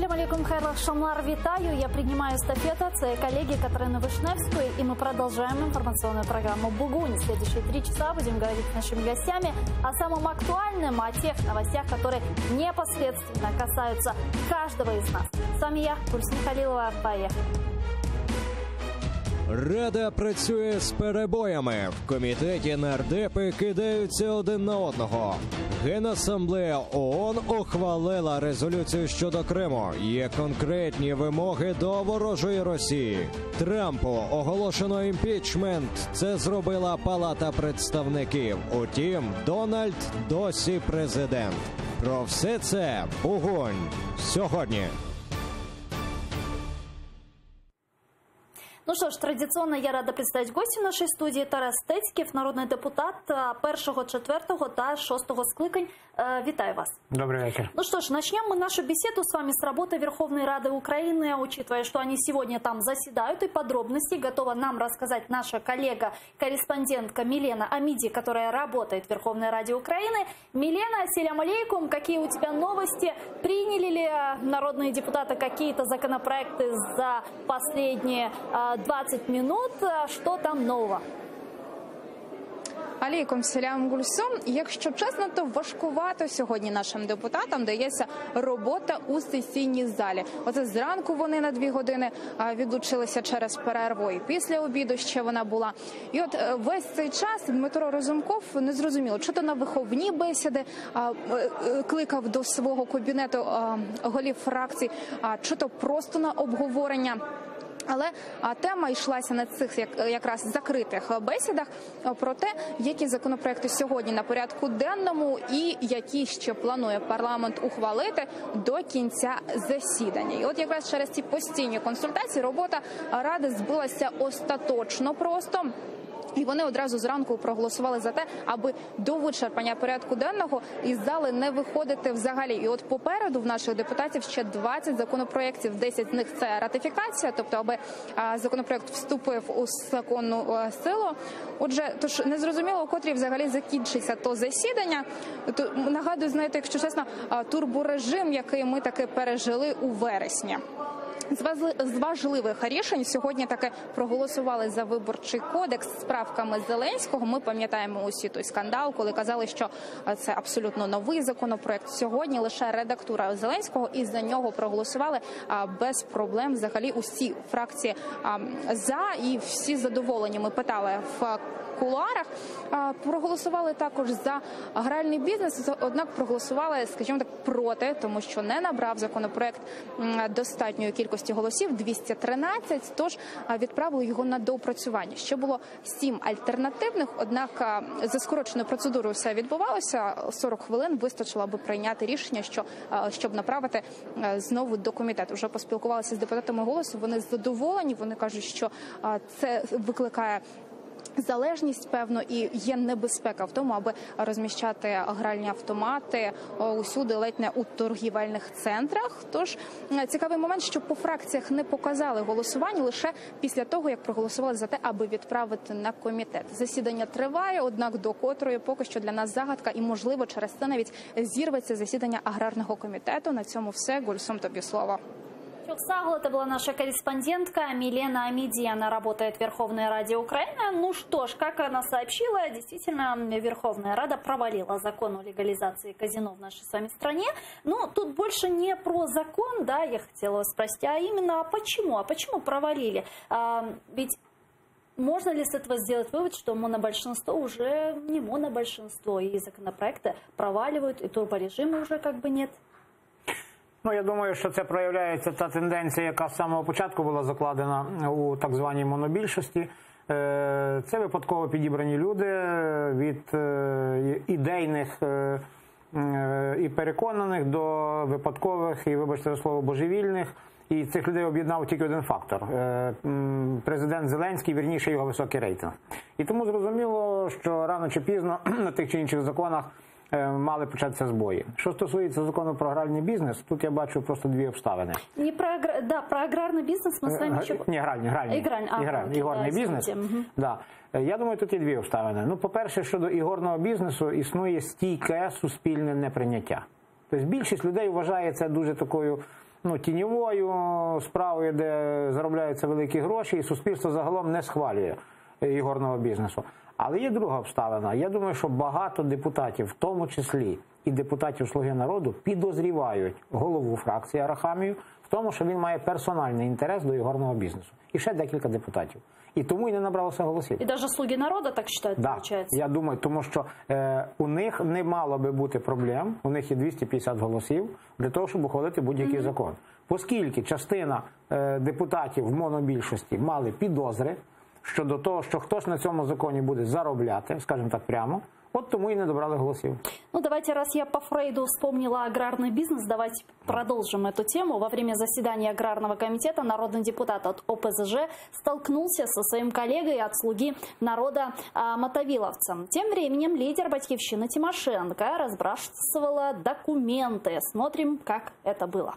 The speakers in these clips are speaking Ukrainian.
Салям алейкум, хайрлах шамлар, витаю. Я принимаю эстафету от своей коллеги Катерины Вишневской, и мы продолжаем информационную программу «Бугунь». В следующие 3 часа будем говорить с нашими гостями о самом актуальном, о тех новостях, которые непосредственно касаются каждого из нас. С вами я, Гульсум Халилова. Поехали. Рада працює з перебоями. В комітеті нардепи кидаються один на одного. Генасамблея ООН ухвалила резолюцію щодо Криму. Є конкретні вимоги до ворожої Росії. Трампу оголошено імпічмент. Це зробила Палата представників. Утім, Дональд досі президент. Про все це Бугунь сьогодні. Ну что ж, традиционно я рада представить гостя нашей студии. Тарас Стецьків, народний депутат 1-го, 4-го та 6-го скликань. Витаю вас. Добрый вечер. Ну что ж, начнем мы нашу беседу с вами с работы Верховной Рады Украины, учитывая, что они сегодня там заседают, и подробности готова нам рассказать наша коллега-корреспондентка Милена Амиди, которая работает в Верховной Раде Украины. Милена, ассалям алейкум, какие у тебя новости? Приняли ли народные депутаты какие-то законопроекты за последние 20 минут? Что там нового? Алейкум салям, Гульсум. Якщо чесно, то важкувато сьогодні нашим депутатам дається робота у сесійній залі. Оце зранку вони на 2 години відлучилися через перерву, і після обіду ще вона була. І от весь цей час Дмитро Разумков, не зрозуміло, чи то на виховні бесіди кликав до свого кабінету голів фракцій, чи то просто на обговорення. Але тема йшлася на цих якраз закритих бесідах про те, які законопроекти сьогодні на порядку денному і які ще планує парламент ухвалити до кінця засідання. І от якраз через ці постійні консультації робота Ради збилася остаточно просто. І вони одразу зранку проголосували за те, аби до вичерпання порядку денного із зали не виходити взагалі. І от попереду в наших депутатів ще 20 законопроєктів, 10 з них це ратифікація, тобто аби законопроєкт вступив у законну силу. Отже, тож незрозуміло, котрі взагалі закінчиться то засідання. То, нагадую, знаєте, якщо чесно, турборежим, який ми таки пережили у вересні. З важливих рішень сьогодні таки проголосували за виборчий кодекс з правками Зеленського. Ми пам'ятаємо усі той скандал, коли казали, що це абсолютно новий законопроект. Сьогодні лише редактура Зеленського, і за нього проголосували без проблем. Взагалі усі фракції за, і всі задоволені. Ми питали в кулуарах. Проголосували також за гральний бізнес, однак проголосували, скажімо так, проти, тому що не набрав законопроект достатньої кількості голосів, 213, тож відправили його на доопрацювання. Ще було 7 альтернативних, однак за скороченою процедурою все відбувалося, 40 хвилин вистачило, аби прийняти рішення, щоб направити знову до комітету. Вже поспілкувалися з депутатами «Голосу», вони задоволені, вони кажуть, що це викликає залежність, певно, і є небезпека в тому, аби розміщати гральні автомати усюди, ледь не у торгівельних центрах. Тож цікавий момент, що по фракціях не показали голосування лише після того, як проголосували за те, аби відправити на комітет. Засідання триває, однак до котрої поки що для нас загадка, і, можливо, через це навіть зірветься засідання аграрного комітету. На цьому все. Гульсум, тобі слово. Сагл, это была наша корреспондентка Милена Амиди, она работает в Верховной Раде Украины. Ну что ж, как она сообщила, действительно, Верховная Рада провалила закон о легализации казино в нашей с вами стране. Но тут больше не про закон, да, я хотела вас спросить, а именно почему? А почему провалили? Ведь можно ли с этого сделать вывод, что монобольшинство уже не монобольшинство, и законопроекты проваливают, и турборежима уже как бы нет? Ну, я думаю, що це проявляється та тенденція, яка з самого початку була закладена у так званій монобільшості. Це випадково підібрані люди від ідейних і переконаних до випадкових і, вибачте за слово, божевільних. І цих людей об'єднав тільки один фактор – президент Зеленський, вірніше його високий рейтинг. І тому зрозуміло, що рано чи пізно на тих чи інших законах мали початися збої. Що стосується закону про аграрний бізнес, тут я бачу просто 2 обставини. Не про, да, про аграрний бізнес ми з вами чого? Ні, ігорний бізнес. Да. Я думаю, тут є 2 обставини. Ну, по-перше, щодо ігорного бізнесу існує стійке суспільне неприйняття. Тобто більшість людей вважає це дуже такою тіньовою справою, де заробляються великі гроші, і суспільство загалом не схвалює ігорного бізнесу. Але є друга обставина. Я думаю, що багато депутатів, в тому числі і депутатів «Слуги народу», підозрівають голову фракції Арахамію в тому, що він має персональний інтерес до ігорного бізнесу. І ще декілька депутатів. І тому і не набралося голосів. І навіть «Слуги народу» так вважають, да, виходить? Я думаю, тому що у них не мало би бути проблем, у них є 250 голосів для того, щоб ухвалити будь-який закон. Оскільки частина депутатів в монобільшості мали підозри щодо того, що хтось на цьому законі буде заробляти, скажімо так прямо, от тому и не добрали голосів. Ну, давайте, раз я по Фрейду вспомнила аграрный бизнес, давайте продолжим эту тему. Во время заседания Аграрного комитета народный депутат от ОПЗЖ столкнулся со своим коллегой от «Слуги народа» Мотовиловцем. Тем временем лидер «Батькивщины» Тимошенко разбрасывала документы. Смотрим, как это было.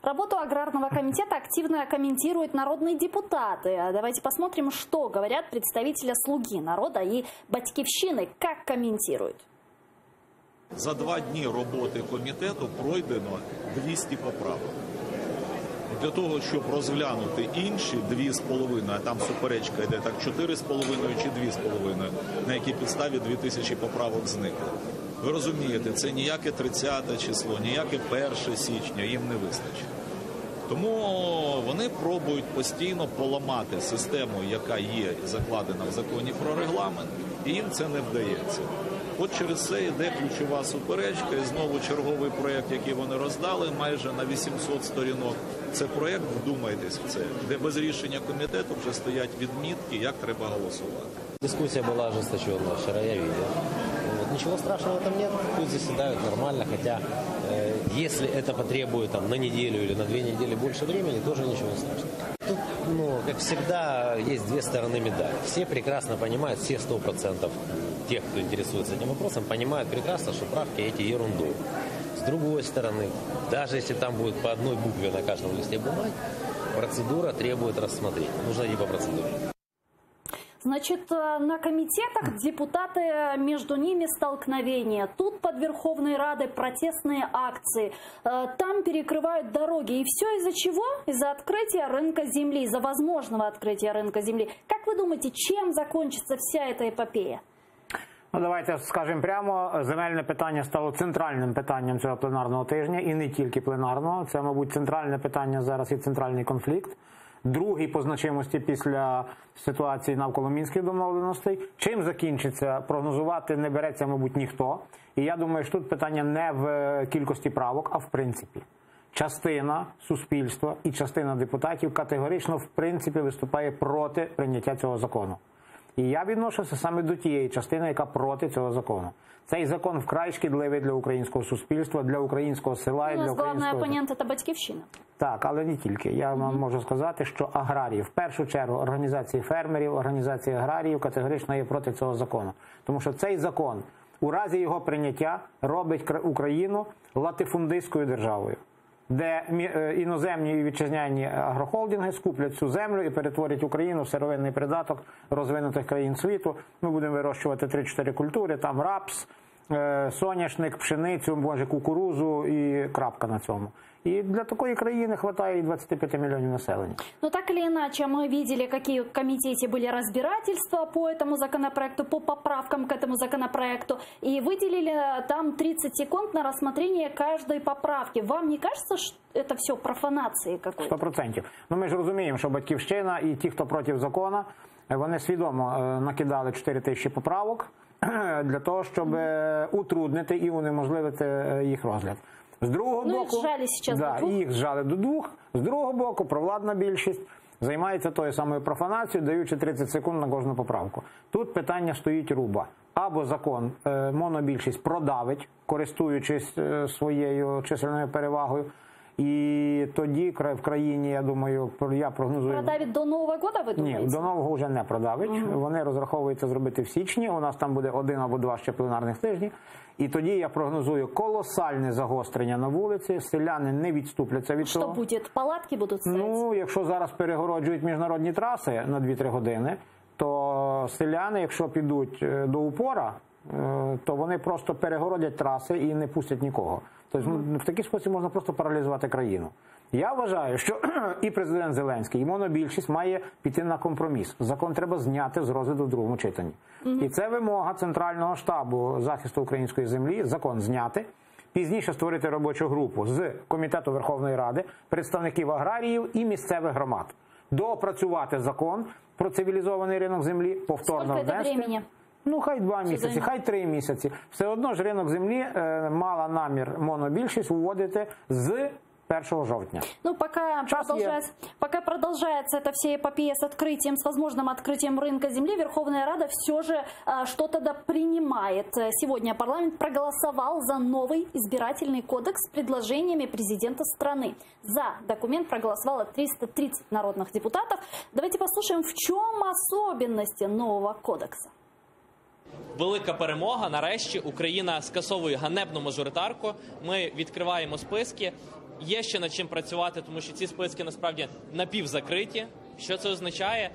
Работу Аграрного комитета активно комментируют народные депутаты. Давайте посмотрим, что говорят представители «Слуги народа» и «Батьківщини». Как комментируют? За 2 дні роботи комітету пройдено 200 поправок. Для того, щоб розглянути інші 2,5, а там суперечка йде так 4,5 чи 2,5, на якій підставі 2000 поправок зникли. Ви розумієте, це ніяке 30 число, ніяке 1 січня їм не вистачить. Тому вони пробують постійно поламати систему, яка є закладена в законі про регламент, і їм це не вдається. От через це йде ключова суперечка, і знову черговий проєкт, який вони роздали, майже на 800 сторінок. Це проєкт, вдумайтесь в це, де без рішення комітету вже стоять відмітки, як треба голосувати. Дискуссия была ожесточенная, вчера я видел. Ничего страшного там нет, пусть заседают нормально, хотя если это потребует на неделю или на 2 недели больше времени, тоже ничего страшного. Тут, как всегда, есть 2 стороны медали. Все прекрасно понимают, все 100% тех, кто интересуется этим вопросом, понимают прекрасно, что правки эти ерундой. С другой стороны, даже если там будет по 1 букве на каждом листе бумаги, процедура требует рассмотрения. Нужно идти по процедуре. Значит, на комитетах депутаты, между ними столкновения. Тут под Верховной Радой протестные акции. Там перекрывают дороги. И все из-за чего? Из-за открытия рынка земли, из-за возможного открытия рынка земли. Как вы думаете, чем закончится вся эта епопея? Давайте скажемо прямо, земельне питання стало центральним питанням цього пленарного тижня, і не тільки пленарного. Це, мабуть, центральне питання зараз і центральний конфлікт. Другий по значимості після ситуації навколо Мінських домовленостей. Чим закінчиться, прогнозувати не береться, мабуть, ніхто. І я думаю, що тут питання не в кількості правок, а в принципі. Частина суспільства і частина депутатів категорично, в принципі, виступає проти прийняття цього закону. І я відношуся саме до тієї частини, яка проти цього закону. Цей закон вкрай шкідливий для українського суспільства, для українського села і для українського... Головний опонент – це Батьківщина. Так, але не тільки. Я вам можу сказати, що аграрії, в першу чергу організації фермерів, організації аграріїв категорично є проти цього закону. Тому що цей закон у разі його прийняття робить Україну латифундистською державою, де іноземні і вітчизняні агрохолдинги скуплять цю землю і перетворять Україну в сировинний придаток розвинутих країн світу. Ми будемо вирощувати 3-4 культури, там рапс, соняшник, пшеницю, може кукурузу і крапка на цьому. И для такой краины хватает 25 миллионов населения. Но так или иначе, мы видели, какие в комитете были разбирательства по этому законопроекту, по поправкам к этому законопроекту. И выделили там 30 секунд на рассмотрение каждой поправки. Вам не кажется, что это все профанацией какой-то? 100%. Ну, ми ж розуміємо, що Батьківщина і ті, хто проти закону, вони свідомо накидали 4000 поправок для того, щоб утруднити і унеможливити їх розгляд. З другого боку, їх зжали зараз до 2. Їх зжали до 2. З другого боку, провладна більшість займається тою самою профанацією, даючи 30 секунд на кожну поправку. Тут питання стоїть руба. Або закон монобільшість продавить, користуючись своєю чисельною перевагою, і тоді в країні, я думаю, я прогнозую... Продавить до Нового року, ви думаєте? Ні, до Нового вже не продавить. Вони розраховуються зробити в січні. У нас там буде 1 або 2 ще пленарних тижні. І тоді я прогнозую колосальне загострення на вулиці. Селяни не відступляться від того. Що буде? Палатки будуть стояти? Ну, якщо зараз перегороджують міжнародні траси на 2-3 години, то селяни, якщо підуть до упора, то вони просто перегородять траси і не пустять нікого. Тобто в такий спосіб можна просто паралізувати країну. Я вважаю, що і президент Зеленський, і монобільшість має піти на компроміс. Закон треба зняти з розгляду в другому читанні. І це вимога Центрального штабу захисту української землі, закон зняти. Пізніше створити робочу групу з Комітету Верховної Ради, представників аграріїв і місцевих громад. Доопрацювати закон про цивілізований ринок землі, повторно внести. Ну, хай 2 місяці, хай 3 місяці. Все одно ж ринок землі мала намір монобільшість вводити з 1 жовтня. Ну, пока продолжается эта вся эпопея с открытием, с возможным открытием рынка земли, Верховная Рада все же что-то принимает. Сегодня парламент проголосовал за новый избирательный кодекс с предложениями президента страны. За документ проголосовало 330 народных депутатов. Давайте послушаем, в чем особенности нового кодекса. Велика перемога. Нарешті Україна скасовує ганебну мажоритарку. Ми відкриваємо списки. Є ще над чим працювати, тому що ці списки насправді напівзакриті. Що це означає?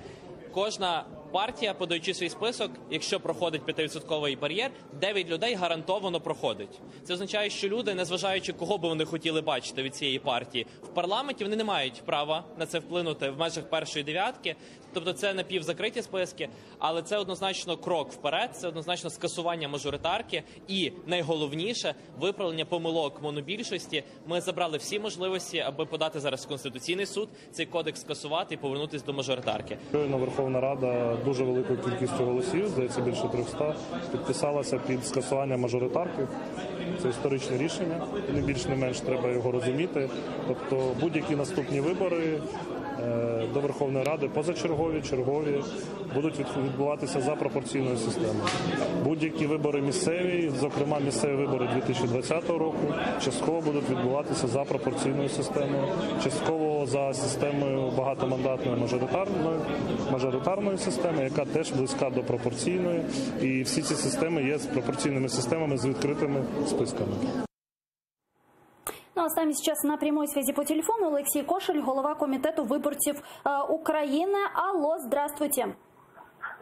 Кожна партія, подаючи свій список, якщо проходить 5% бар'єр, 9 людей гарантовано проходить. Це означає, що люди, незважаючи кого би вони хотіли бачити від цієї партії, в парламенті вони не мають права на це вплинути в межах першої дев'ятки. Тобто це напівзакриті списки, але це однозначно крок вперед, це однозначно скасування мажоритарки і, найголовніше, виправлення помилок монобільшості. Ми забрали всі можливості, аби подати зараз в Конституційний суд, цей кодекс скасувати і повернутися до мажоритарки. Верховна Рада дуже великою кількістю голосів, здається, більше 300, підписалася під скасування мажоритарки. Це історичне рішення, не більш не менш треба його розуміти. Тобто будь-які наступні вибори до Верховної Ради, позачергові, чергові, будуть відбуватися за пропорційною системою. Будь-які вибори місцеві, зокрема місцеві вибори 2020 року, частково будуть відбуватися за пропорційною системою, частково за системою багатомандатної мажоритарної системи, яка теж близька до пропорційної. І всі ці системи є пропорційними системами з відкритими списками. Ну, а с нами сейчас на прямой связи по телефону Олексій Кошель, голова комитета выборцев Украины. Алло, здравствуйте.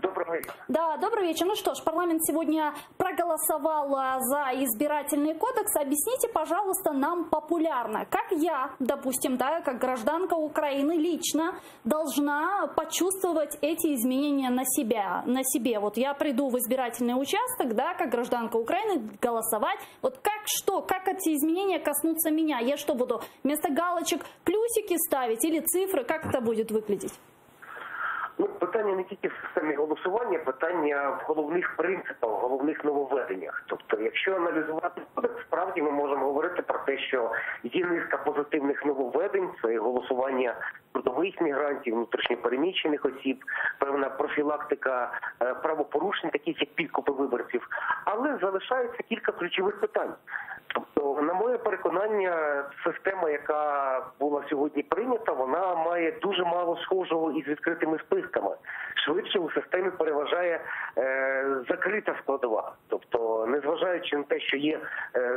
Добрый вечер. Да, добрый вечер. Ну что ж, парламент сегодня проголосовал за избирательный кодекс. Объясните, пожалуйста, нам популярно, как я, допустим, да, как гражданка Украины лично должна почувствовать эти изменения на себе. Вот я приду в избирательный участок, да, как гражданка Украины, голосовать. Вот как эти изменения коснутся меня? Я что буду вместо галочек плюсики ставить или цифры? Как это будет выглядеть? Ну, питання не тільки в системі голосування, питання в головних принципах, в головних нововведеннях. Тобто, якщо аналізувати кодекс, справді ми можемо говорити про те, що є низка позитивних нововведень, це голосування трудових мігрантів, внутрішньопереміщених осіб, певна профілактика правопорушень, таких як підкупи виборців, але залишається кілька ключових питань. Тобто, на моє переконання, система, яка була сьогодні прийнята, вона має дуже мало схожого із відкритими списками. Швидше у системі переважає закрита складова. Тобто, незважаючи на те, що є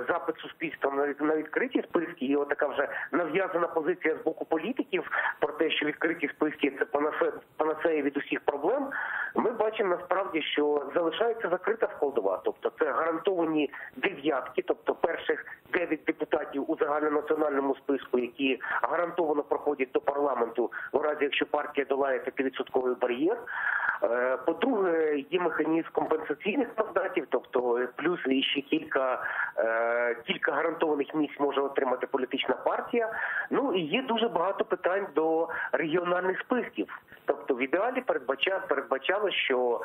запит суспільства на відкриті списки, є така вже нав'язана позиція з боку політиків про те, що відкриті списки – це панацея від усіх проблем, ми бачимо насправді, що залишається закрита складова. Тобто, це гарантовані дев'ятки, тобто перших 9 депутатів у загальнонаціональному списку, які гарантовано проходять до парламенту, у разі якщо партія долає 5% бар'єр. По-друге, є механізм компенсаційних мандатів, тобто плюс ще кілька гарантованих місць може отримати політична партія. Ну і є дуже багато питань до регіональних списків. Тобто в ідеалі передбачало, що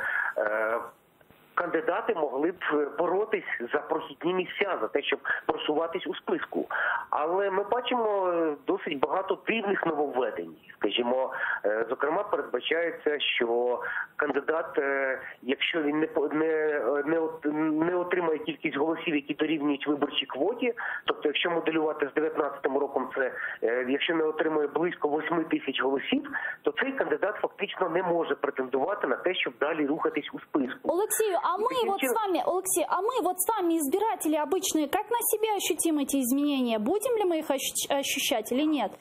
кандидати могли б боротись за прохідні місця, за те, щоб просуватись у списку. Але ми бачимо досить багато дивних нововведень. Скажімо, зокрема, передбачається, що кандидат, якщо він не отримає кількість голосів, які дорівнюють виборчій квоті, тобто якщо моделювати з 2019 роком, це якщо не отримує близько 8 тисяч голосів, то цей кандидат фактично не може претендувати на те, щоб далі рухатись у списку. Алексей, а мы вот с вами, избиратели обычные, как на себе ощутим эти изменения? Будем ли мы их ощущать или нет?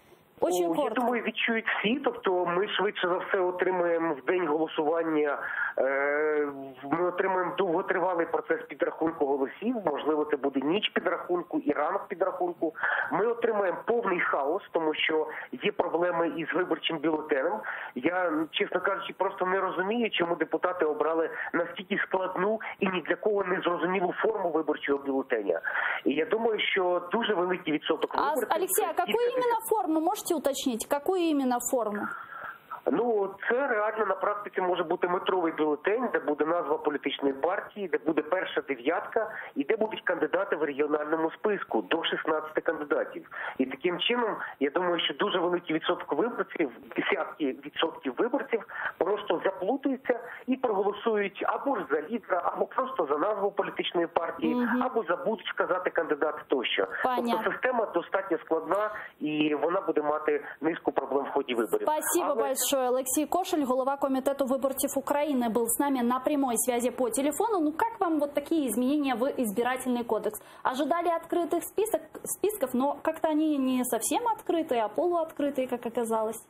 Очень коротко. Я думаю, відчують всі. Тобто ми швидше за все отримаємо в день голосування, ми отримаємо довготривалий процес підрахунку голосів, можливо це буде ніч підрахунку і ранок підрахунку. Ми отримаємо повний хаос, тому що є проблеми із виборчим бюлетенем. Я, чесно кажучи, просто не розумію, чому депутати обрали настільки складну і ні для кого не зрозумілу форму виборчого бюлетеня. І я думаю, що дуже великий відсоток виборців... Алексей, а какую именно форму можете уточнить? Какую именно форму? Ну, це реально на практиці може бути метровий бюлетень, де буде назва політичної партії, де буде перша дев'ятка і де будуть кандидати в регіональному списку, до 16 кандидатів. І таким чином, я думаю, що дуже великий відсоток виборців, десятки відсотків виборців просто заплутаються і проголосують або ж за лідера, або просто за назву політичної партії, або забудуть сказати кандидата тощо. Тобто система достатньо складна і вона буде мати низку проблем в ході виборів. Спасибо большое. Олексій Кошель, голова комитета выборцев Украины, был с нами на прямой связи по телефону. Ну, как вам вот такие изменения в избирательный кодекс? Ожидали открытых списков, но как-то они не совсем открытые, а полуоткрытые, как оказалось.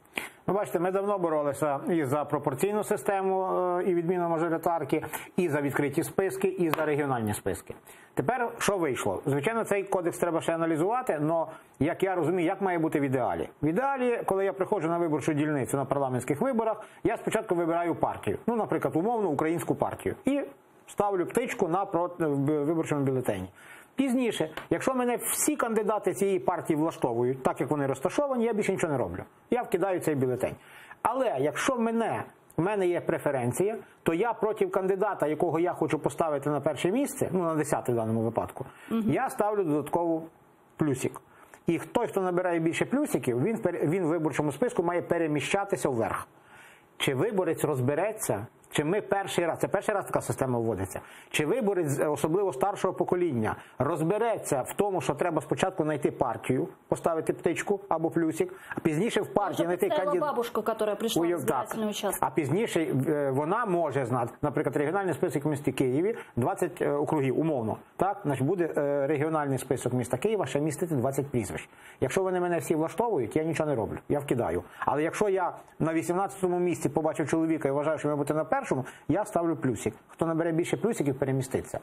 Ну, бачите, ми давно боролися і за пропорційну систему, і відміну мажоритарки, і за відкриті списки, і за регіональні списки. Тепер, що вийшло? Звичайно, цей кодекс треба ще аналізувати, але, як я розумію, як має бути в ідеалі? В ідеалі, коли я приходжу на виборчу дільницю на парламентських виборах, я спочатку вибираю партію. Ну, наприклад, умовно, українську партію. І ставлю птичку на виборчому бюлетені. Пізніше, якщо мене всі кандидати цієї партії влаштовують, так як вони розташовані, я більше нічого не роблю. Я вкидаю цей бюлетень. Але якщо в мене є преференція, то я проти кандидата, якого я хочу поставити на перше місце, ну на 10 в даному випадку, я ставлю додатково плюсик. І той, хто набирає більше плюсиків, він в виборчому списку має переміщатися вверх. Чи виборець розбереться, чи ми перший раз, це перший раз така система вводиться, чи виборець, особливо старшого покоління, розбереться в тому, що треба спочатку знайти партію, поставити птичку або плюсик, а пізніше в партії знайти кандидата. бабушку, яка прийшла в збирательний участок. А пізніше вона може знати, наприклад, регіональний список в місті Києві, 20 округів, умовно. Так, значить буде регіональний список міста Києва, ще містити 20 прізвищ. Якщо вони мене всі влаштовують, я нічого не роблю, я вкидаю. Але якщо я на 18-му місці побачив чоловіка і вважаю, що має бути на першому, я ставлю плюсик. Хто набере більше плюсиків, переміститься.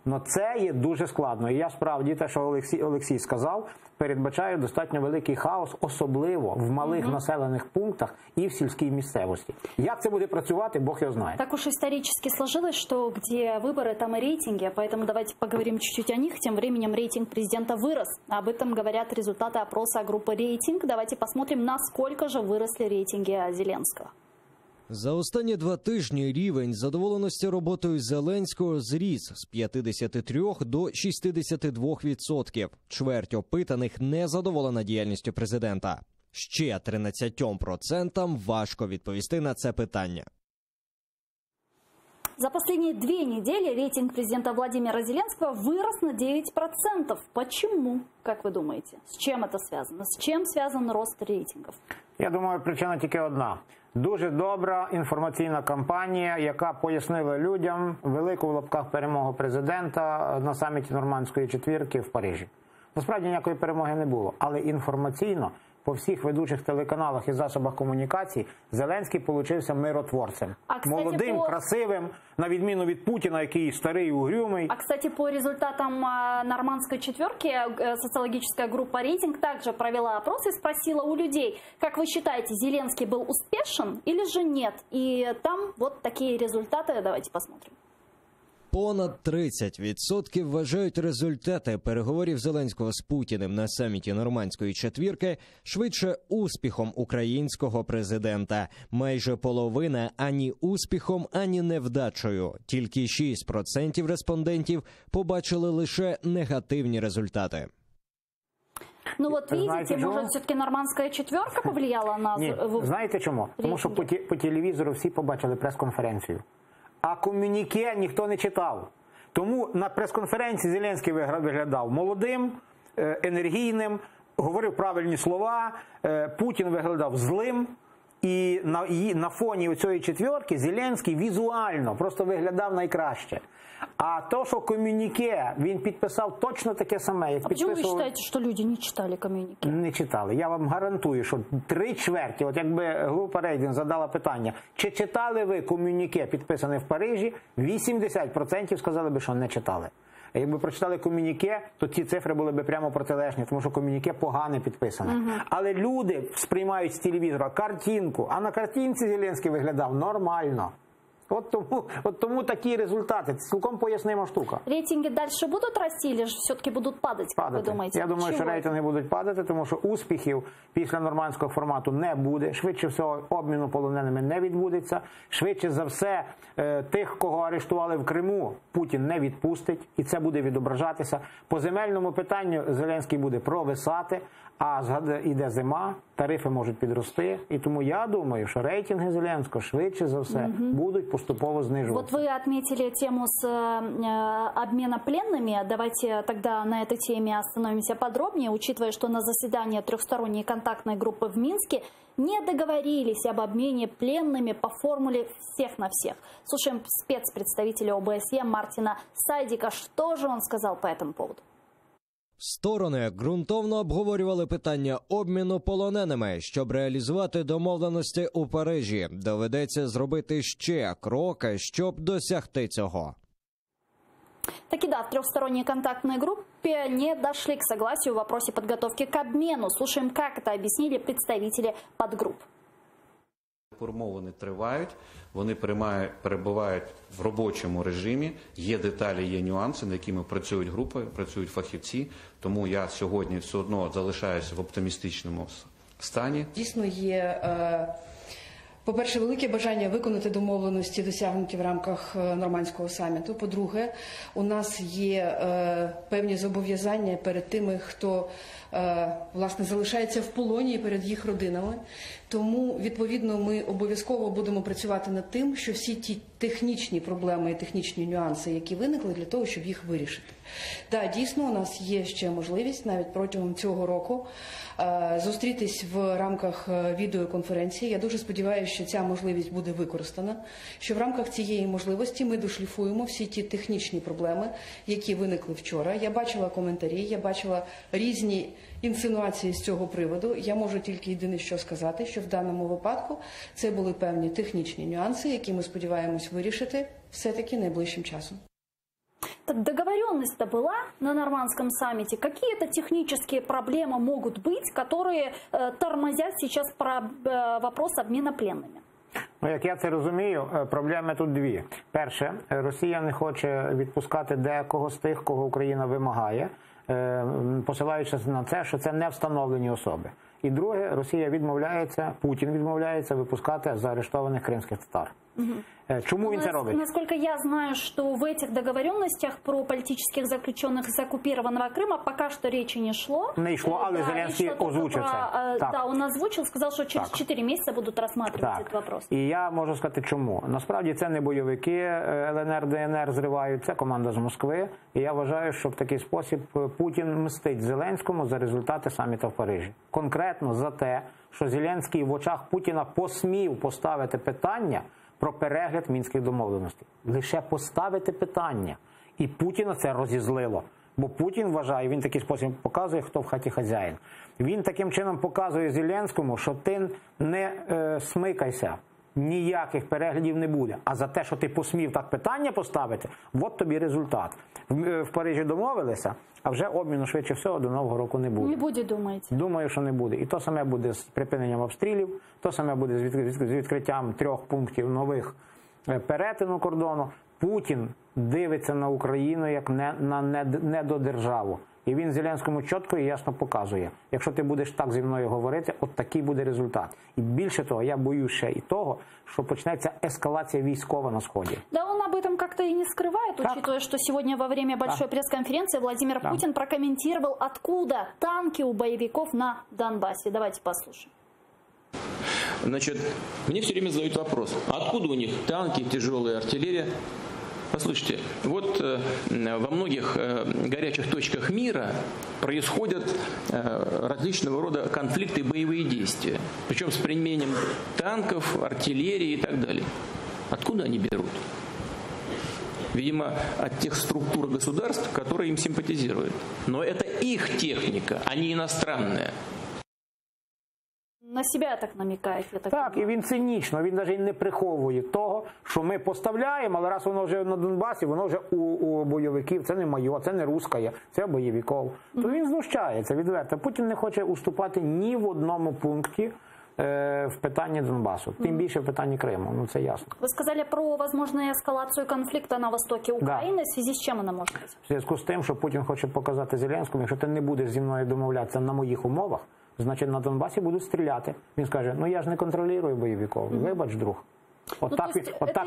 Но це є дуже складно. І я справді, те, що Олексій сказав, передбачаю достатньо великий хаос, особливо в малих населених пунктах і в сільській місцевості. Як це буде працювати, Бог його знає. Так уж исторически сложилось, что где выборы, там и рейтинги. Поэтому давайте поговорим чуть-чуть о них. Тем временем рейтинг президента вырос. Об этом говорят результаты опроса группы «Рейтинг». Давайте посмотрим, насколько же выросли рейтинги Зеленского. За останні 2 тижні рівень задоволеності роботою Зеленського зріс з 53 до 62%. Чверть опитаних не задоволена діяльністю президента. Ще 13% важко відповісти на це питання. За последние 2 недели рейтинг президента Владимира Зеленского вырос на 9%. Почему, как вы думаете? С чем это связано? С чем связан рост рейтингов? Я думаю, причина тільки одна. Дуже добра інформаційна кампанія, яка пояснила людям велику в лапках перемогу президента на саміті Нормандської четвірки в Парижі. Насправді ніякої перемоги не було, але інформаційно по всіх ведучих телеканалах і засобах комунікації Зеленський получився миротворцем. Молодим, красивим, на відміну від Путіна, який старий, угрюмий. А, кстати, по результатам Нормандской четверки социологическая группа «Рейтинг» также провела опрос и спросила у людей, как вы считаете, Зеленский был успешен или же нет? И там вот такие результаты, давайте посмотрим. Понад 30% вважають результати переговорів Зеленського з Путіним на саміті Нормандської четвірки швидше успіхом українського президента. Майже половина ані успіхом, ані невдачею. Тільки 6% респондентів побачили лише негативні результати. Ну вот видите, может, все-таки нормандская четверка повлияла на... Ні, знаєте чому? Тому що по телевізору всі побачили прес-конференцію. А комюніке ніхто не читав. Тому на прес-конференції Зеленський виглядав молодим, енергійним, говорив правильні слова, Путін виглядав злим. І на фоні цієї четвірки Зеленський візуально просто виглядав найкраще. А то, що комюніке, він підписав точно таке саме, як підписував... А чому ви вважаєте, що люди не читали комюніке? Не читали. Я вам гарантую, що 3/4, от якби група Рейдинг задала питання, чи читали ви комюніке, підписане в Парижі, 80% сказали би, що не читали. А якби прочитали комюніке, то ці цифри були б прямо протилежні, тому що комюніке погано підписане. Але люди сприймають з телевізора картинку, а на картинці Зеленський виглядав нормально. От тому такі результати. Це цілком пояснима штука. Рейтинги дальше будуть рости, или ж все-таки будуть падати, як ви думаєте? Я думаю, що рейтинги будуть падати, тому що успіхів після нормандського формату не буде. Швидше всього, обміну полоненими не відбудеться. Швидше за все, тих, кого арештували в Криму, Путін не відпустить. І це буде відображатися. По земельному питанню Зеленський буде провисати, а йде зима, тарифи можуть підрости. І тому я думаю, що рейтинги Зеленського швидше за все будуть поступово знижуватися. Вот вы отметили тему с обмена пленными. Давайте тогда на этой теме остановимся подробнее, учитывая, что на заседании трехсторонней контактной группы в Минске не договорились об обмене пленными по формуле всех на всех. Слушаем спецпредставителя ОБСЕ Мартина Сайдика. Что же он сказал по этому поводу? Сторони ґрунтовно обговорювали питання обміну полоненими. Щоб реалізувати домовленості у Парижі, доведеться зробити ще кроки, щоб досягти цього. Таки да, в трехсторонней контактной группе не дошли к согласию в вопросе подготовки к обмену. Слушаем, как это объяснили представители подгрупп. Перемовини тривають, вони перебувають в робочому режимі, є деталі, є нюанси, над якими працюють групи, працюють фахівці, тому я сьогодні все одно залишаюся в оптимістичному стані. Дійсно є, по-перше, велике бажання виконати домовленості, досягнуті в рамках нормандського саміту. По-друге, у нас є певні зобов'язання перед тими, хто власне залишається в полоні, і перед їх родинами. Тому, відповідно, ми обов'язково будемо працювати над тим, що всі ті технічні проблеми і технічні нюанси, які виникли, для того, щоб їх вирішити. Так, дійсно, у нас є ще можливість навіть протягом цього року зустрітись в рамках відеоконференції. Я дуже сподіваюся, що ця можливість буде використана, що в рамках цієї можливості ми дошліфуємо всі ті технічні проблеми, які виникли вчора. Я бачила коментарі, я бачила різні інсинуації з цього приводу. Я можу тільки єдине що сказати, що в даному випадку це були певні технічні нюанси, які ми сподіваємось вирішити все-таки найближчим часом. Так договоренность-то была на нормандском саммите. Какие-то технические проблемы могут быть, которые тормозят сейчас вопрос обмена пленными? Ну, як я це розумію, проблеми тут дві. Перше, Росія не хоче відпускати декого з тих, кого Україна вимагає, посилаючись на це, що це не встановлені особи. І друге, Росія відмовляється, Путін відмовляється випускати заарештованих кримських татар. Чому він це робить? Насколько я знаю, что в этих договоренностях про политических заключенных из оккупированного Крыма пока что речи не шло. Не шло, але Зеленський озвучив це. Да, он озвучил, сказал, что через 4 месяца будут рассматривать этот вопрос. І я можу сказати, чому. Насправді це не бойовики ЛНР, ДНР зривають, це команда з Москви. І я вважаю, що в такий спосіб Путін мстить Зеленському за результати саміту в Парижі. Конкретно за те, що Зеленський в очах Путіна посмів поставити питання про перегляд мінських домовленостей. Лише поставити питання. І Путіна це розізлило. Бо Путін вважає, він такий спосіб показує, хто в хаті хазяїн. Він таким чином показує Зеленському, що ти не смикайся, ніяких переглядів не буде. А за те, що ти посмів так питання поставити, от тобі результат. В Парижі домовилися, а вже обміну швидше всього до Нового року не буде. Не буде, думаєте? Думаю, що не буде. І то саме буде з припиненням обстрілів, то саме буде з відкриттям 3 пунктів нових перетину кордону. Путін дивиться на Україну як на недодержаву. І він Зеленському чітко і ясно показує, якщо ти будеш так зі мною говорити, от такий буде результат. І більше того, я боюсь ще і того, що почнеться ескалація військова на Сході. Да, он об этом как-то и не скрывает, учитывая, что сегодня во время большой пресс-конференции Владимир Путин прокомментировал, откуда танки у боевиков на Донбассе. Давайте послушаем. Значит, мне все время задают вопрос, откуда у них танки, тяжелая артиллерия? Послушайте, вот во многих горячих точках мира происходят различного рода конфликты и боевые действия. Причем с применением танков, артиллерии и так далее. Откуда они берут? Видимо, от тех структур государств, которые им симпатизируют. Но это их техника, а не иностранная. На себя так намікає. Так, і він цинічно, він навіть не приховує того, що ми поставляємо, але раз воно вже на Донбасі, воно вже у бойовиків, це не моє, це не русское, це бойовиків. То він знущається відверто. Путін не хоче уступати ні в одному пункті в питанні Донбасу, тим більше в питанні Криму, ну це ясно. Ви сказали про возможную ескалацію конфлікту на востокі України, в зв'язку з чим вона може бути? В зв'язку з тим, що Путін хоче показати Зеленському, якщо ти не будеш зі мною домовлятися на моїх умовах, значить на Донбасі будуть стріляти. Він скаже, ну я ж не контролюю бойовиків, вибач, друг. Вот так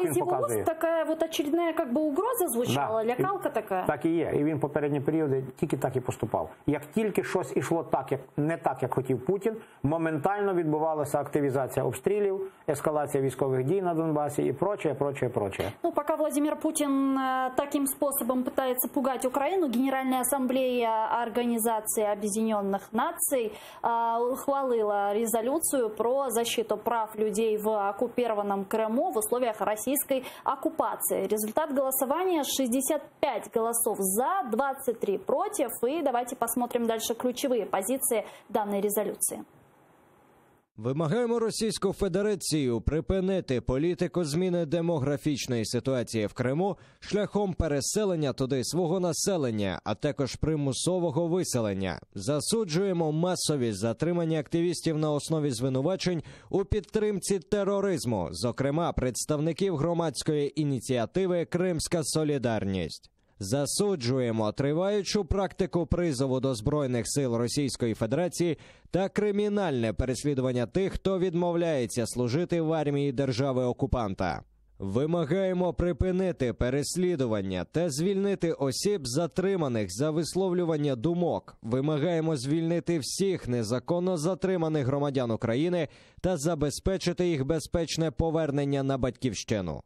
він показує. Така вот очередная как бы угроза звучала, лякалка така. Так і є. І він в попередні періоди тільки так і поступав. Як тільки щось ішло так, не так, як хотів Путін, моментально відбувалася активізація обстрілів, ескалація військових дій на Донбасі і прочее. Ну, пока Владимир Путин таким способом пытается пугать Украину, Генеральная ассамблея Организации Объединенных Наций ухвалила резолюцию про защиту прав людей в оккупированном Крыму в условиях российской оккупации. Результат голосования: 65 голосов за, 23 против. И давайте посмотрим дальше ключевые позиции данной резолюции. Вимагаємо Російську Федерацію припинити політику зміни демографічної ситуації в Криму шляхом переселення туди свого населення, а також примусового виселення. Засуджуємо масові затримання активістів на основі звинувачень у підтримці тероризму, зокрема представників громадської ініціативи «Кримська солідарність». Засуджуємо триваючу практику призову до Збройних сил Російської Федерації та кримінальне переслідування тих, хто відмовляється служити в армії держави-окупанта. Вимагаємо припинити переслідування та звільнити осіб, затриманих за висловлювання думок. Вимагаємо звільнити всіх незаконно затриманих громадян України та забезпечити їх безпечне повернення на батьківщину.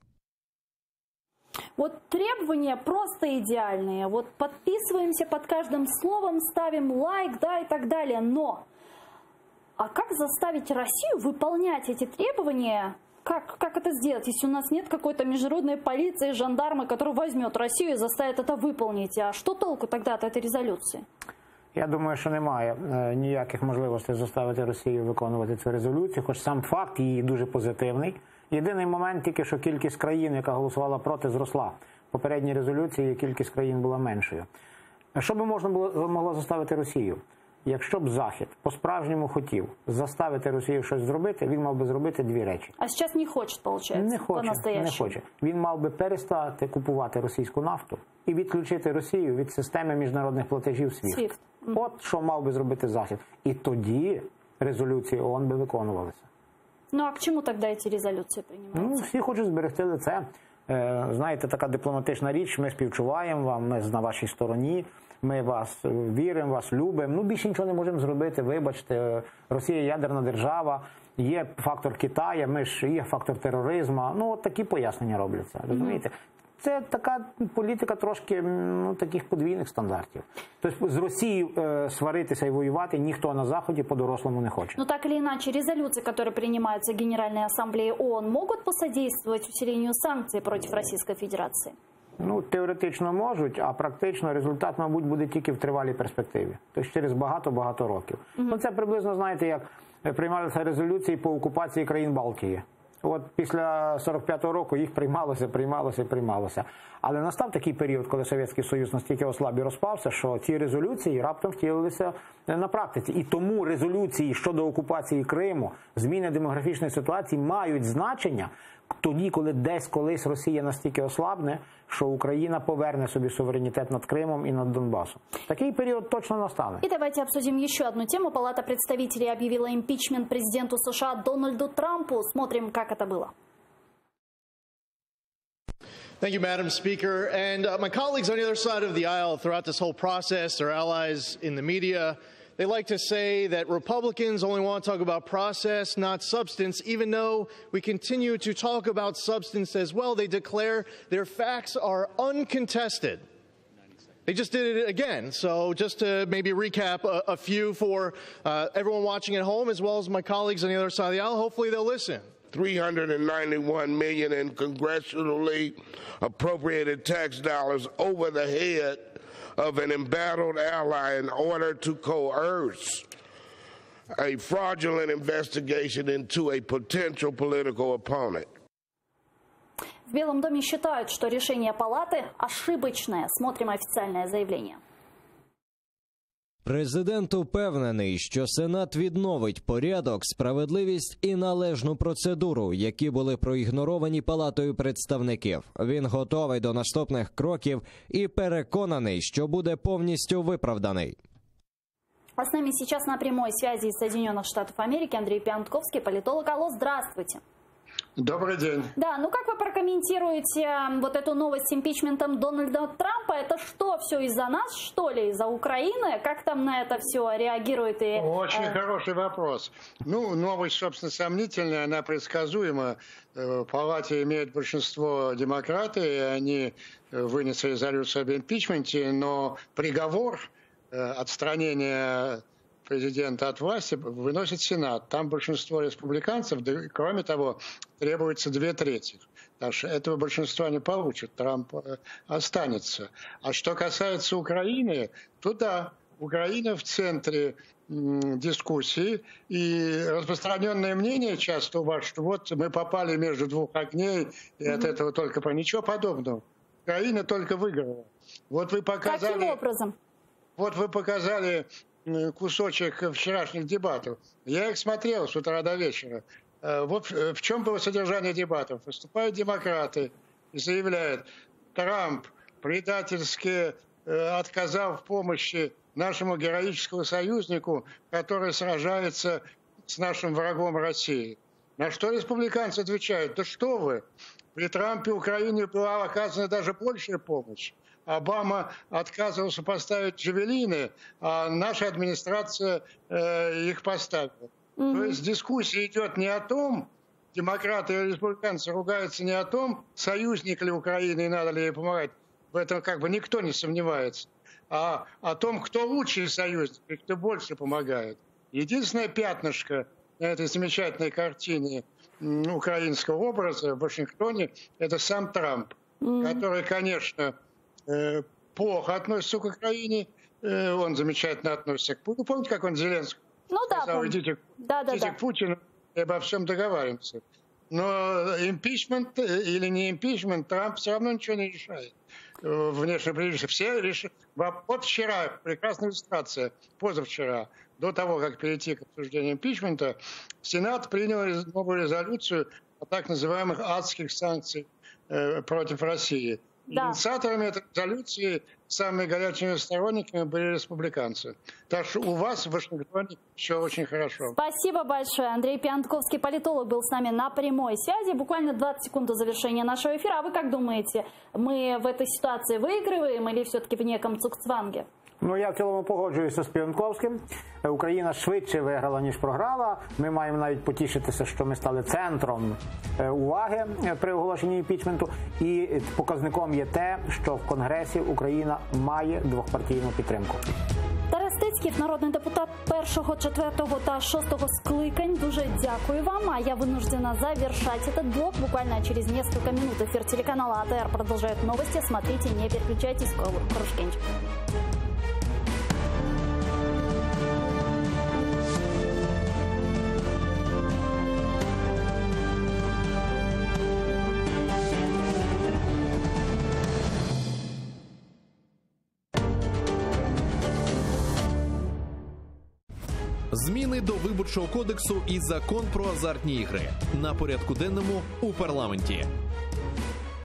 Вот требования просто идеальные. Вот подписываемся под каждым словом, ставим лайк, да, и так далее. Но, а как заставить Россию выполнять эти требования? Как это сделать, если у нас нет какой-то международной полиции, жандарма, который возьмет Россию и заставит это выполнить? А что толку тогда от этой резолюции? Я думаю, що немає ніяких можливостей заставити Росію виконувати цю резолюцію, хоч сам факт її дуже позитивний. Єдиний момент тільки, що кількість країн, яка голосувала проти, зросла. В попередній резолюції кількість країн була меншою. Що би могло заставити Росію? Якщо б Захід по-справжньому хотів заставити Росію щось зробити, він мав би зробити дві речі. А зараз не хоче, виходить? Не хоче. Він мав би перестати купувати російську нафту і відключити Росію від системи міжнародних платежів SWIFT. От що мав би зробити Захід. І тоді резолюції ООН би виконувалися. Ну а к чому тоді ці резолюції приймаються? Ну, всі хочуть зберегти лице. Знаєте, така дипломатична річ, ми співчуваємо вам, ми на вашій стороні, ми вас віримо, вас любимо. Ну, більше нічого не можемо зробити, вибачте, Росія ядерна держава, є фактор Китаю, є фактор тероризму. Ну, от такі пояснення робляться, розумієте? Це така політика трошки таких подвійних стандартів. Тобто з Росією сваритися і воювати ніхто на Заході по-дорослому не хоче. Ну так или иначе, резолюции, которые принимаются Генеральной Ассамблеей ООН, могут посодействовать усилению санкций против Российской Федерации? Ну, теоретично можуть, а практично результат, мабуть, буде тільки в тривалій перспективі. Тобто через багато-багато років. Ну, це приблизно, знаєте, як приймалися резолюції по окупації країн Балтії. От після 45-го року їх приймалося. Але настав такий період, коли Совєтський Союз настільки ослаб і розпався, що ці резолюції раптом втілилися на практиці. І тому резолюції щодо окупації Криму, зміни демографічної ситуації мають значення тоді, коли десь колись Росія настільки ослабне, що Україна поверне собі суверенітет над Кримом і над Донбасом. Такий період точно настане. И давайте обсудим еще одну тему. Палата представителей объявила импичмент президенту США Дональду Трампу. Смотрим, как это было. Thank you, Madam Speaker. And my colleagues on the other side of the aisle throughout this whole process, our allies in the media, they like to say that Republicans only want to talk about process, not substance, even though we continue to talk about substance as well. They declare their facts are uncontested. They just did it again. So just to maybe recap a few for everyone watching at home, as well as my colleagues on the other side of the aisle, hopefully they'll listen. $391 million in congressionally appropriated tax dollars over the head of an embattled ally in order to coerce a fraudulent investigation into a potential political opponent. В Белом доме считают, что решение палаты ошибочное. Смотрим официальное заявление. Президент упевнений, що Сенат відновить порядок, справедливість і належну процедуру, які були проігноровані Палатою представників. Він готовий до наступних кроків і переконаний, що буде повністю виправданий. А с нами сейчас на прямой связи из Соединенных Штатов Америки Андрей Пиантковский, политолог. Алло, здравствуйте. Добрый день. Да, ну как вы прокомментируете вот эту новость с импичментом Дональда Трампа? Это что, все из-за нас, что ли, из-за Украины? Как там на это все реагирует? И, Очень хороший вопрос. Ну, новость, собственно, сомнительная, она предсказуема. В Палате имеют большинство демократы, и они вынесли резолюцию об импичменте, но приговор отстранения президента от власти выносит Сенат. Там большинство республиканцев, да, кроме того, требуется 2/3. Так что этого большинства не получит, Трамп останется. А что касается Украины, то да, Украина в центре дискуссии, и распространенное мнение часто у вас, что вот мы попали между двух огней, и от этого только по ничего подобного. Украина только выиграла. Вот вы показали... Каким образом? Вот вы показали кусочек вчерашних дебатов. Я их смотрел с утра до вечера. Вот в чем было содержание дебатов. Выступают демократы и заявляют, Трамп предательски отказал в помощи нашему героическому союзнику, который сражается с нашим врагом Россией. На что республиканцы отвечают, да что вы, при Трампе Украине была оказана даже большая помощь. Обама отказывался поставить джавелины, а наша администрация их поставила. То есть дискуссия идет не о том, демократы и республиканцы ругаются не о том, союзник ли Украины и надо ли ей помогать, в этом как бы никто не сомневается, а о том, кто лучший союзник и кто больше помогает. Единственное пятнышко на этой замечательной картине украинского образа в Вашингтоне – это сам Трамп, который, конечно, плохо относится к Украине, он замечательно относится к Путину. Помните, как он Зеленский сказал, идите к Путину и обо всем договариваемся. Но импичмент или не импичмент, Трамп все равно ничего не решает. Внешнеполитически все решили. Вот вчера, прекрасная иллюстрация, позавчера, до того, как перейти к обсуждению импичмента, Сенат принял новую резолюцию о так называемых адских санкциях против России. Да. Инициаторами этой резолюции, самыми горячими сторонниками были республиканцы. Так что у вас в Вашингтоне все очень хорошо. Спасибо большое. Андрей Пиантковский, политолог, был с нами на прямой связи. Буквально 20 секунд до завершения нашего эфира. А вы как думаете, мы в этой ситуации выигрываем или все-таки в неком цукцванге? Ну, я в цілому погоджуюся з Піонковським. Україна швидше виграла, ніж програла. Ми маємо навіть потішитися, що ми стали центром уваги при оголошенні імпічменту. І показником є те, що в Конгресі Україна має двохпартійну підтримку. Тарас Стецьків, народний депутат 1-го, 4-го та 6-го скликань. Дуже дякую вам. А я вынуждена завершать этот блок. Буквально через несколько минут эфир телеканала АТР продолжает новости. Смотрите, не переключайтесь. Кружкенчик. Зміни до Виборчого кодексу і закон про азартні ігри. На порядку денному у парламенті.